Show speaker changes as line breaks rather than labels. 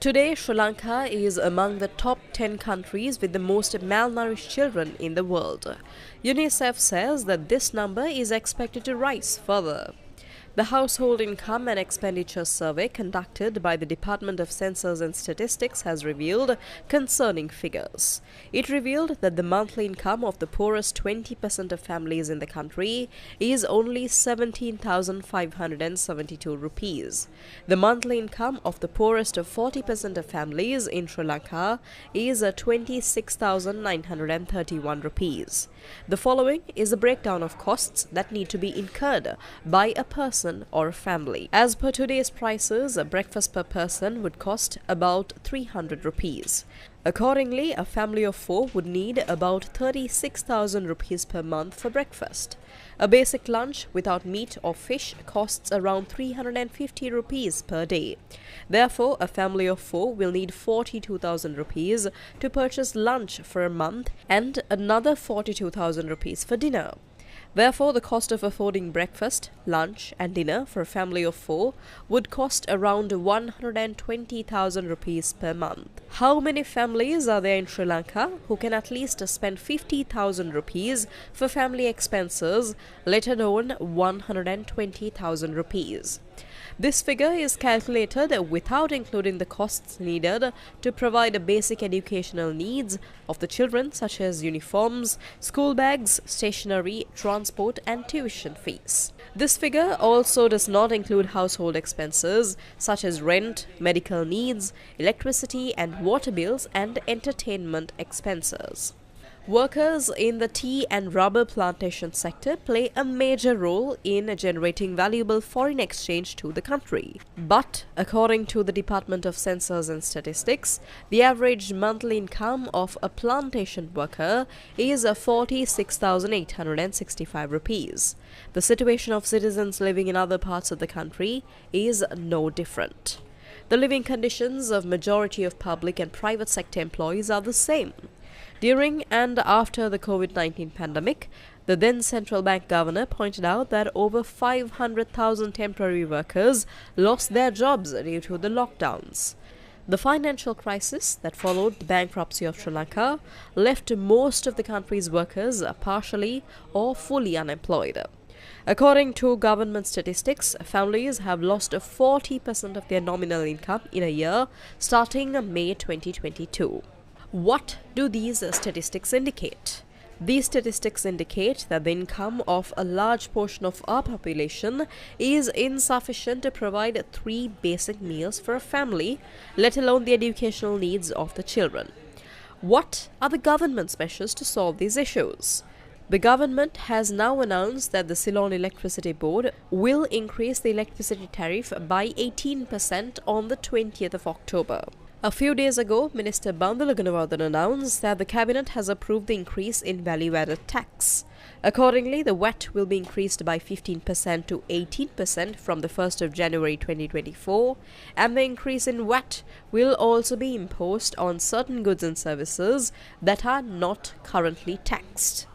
Today, Sri Lanka is among the top 10 countries with the most malnourished children in the world. UNICEF says that this number is expected to rise further. The Household Income and Expenditure Survey conducted by the Department of Census and Statistics has revealed concerning figures. It revealed that the monthly income of the poorest 20% of families in the country is only 17,572 rupees. The monthly income of the poorest of 40% of families in Sri Lanka is 26,931 rupees. The following is a breakdown of costs that need to be incurred by a person or a family. As per today's prices, a breakfast per person would cost about 300 rupees. Accordingly, a family of 4 would need about 36,000 rupees per month for breakfast. A basic lunch without meat or fish costs around 350 rupees per day. Therefore, a family of 4 will need 42,000 rupees to purchase lunch for a month and another 42,000 rupees for dinner. Therefore, the cost of affording breakfast, lunch and dinner for a family of 4 would cost around 120,000 rupees per month. How many families are there in Sri Lanka who can at least spend 50,000 rupees for family expenses, let alone 120,000 rupees? This figure is calculated without including the costs needed to provide the basic educational needs of the children such as uniforms, school bags, stationery, transport and tuition fees. This figure also does not include household expenses such as rent, medical needs, electricity and water bills and entertainment expenses. Workers in the tea and rubber plantation sector play a major role in generating valuable foreign exchange to the country. But, according to the Department of Census and Statistics, the average monthly income of a plantation worker is 46,865 rupees. The situation of citizens living in other parts of the country is no different. The living conditions of majority of public and private sector employees are the same. During and after the COVID-19 pandemic, the then central bank governor pointed out that over 500,000 temporary workers lost their jobs due to the lockdowns. The financial crisis that followed the bankruptcy of Sri Lanka left most of the country's workers partially or fully unemployed. According to government statistics, families have lost 40% of their nominal income in a year starting May 2022. What do these statistics indicate? These statistics indicate that the income of a large portion of our population is insufficient to provide 3 basic meals for a family, let alone the educational needs of the children. What are the government's measures to solve these issues? The government has now announced that the Ceylon Electricity Board will increase the electricity tariff by 18% on the 20th of October. A few days ago, Minister Bandula Gunawardene announced that the cabinet has approved the increase in value-added tax. Accordingly, the VAT will be increased by 15% to 18% from the 1st of January 2024, and the increase in VAT will also be imposed on certain goods and services that are not currently taxed.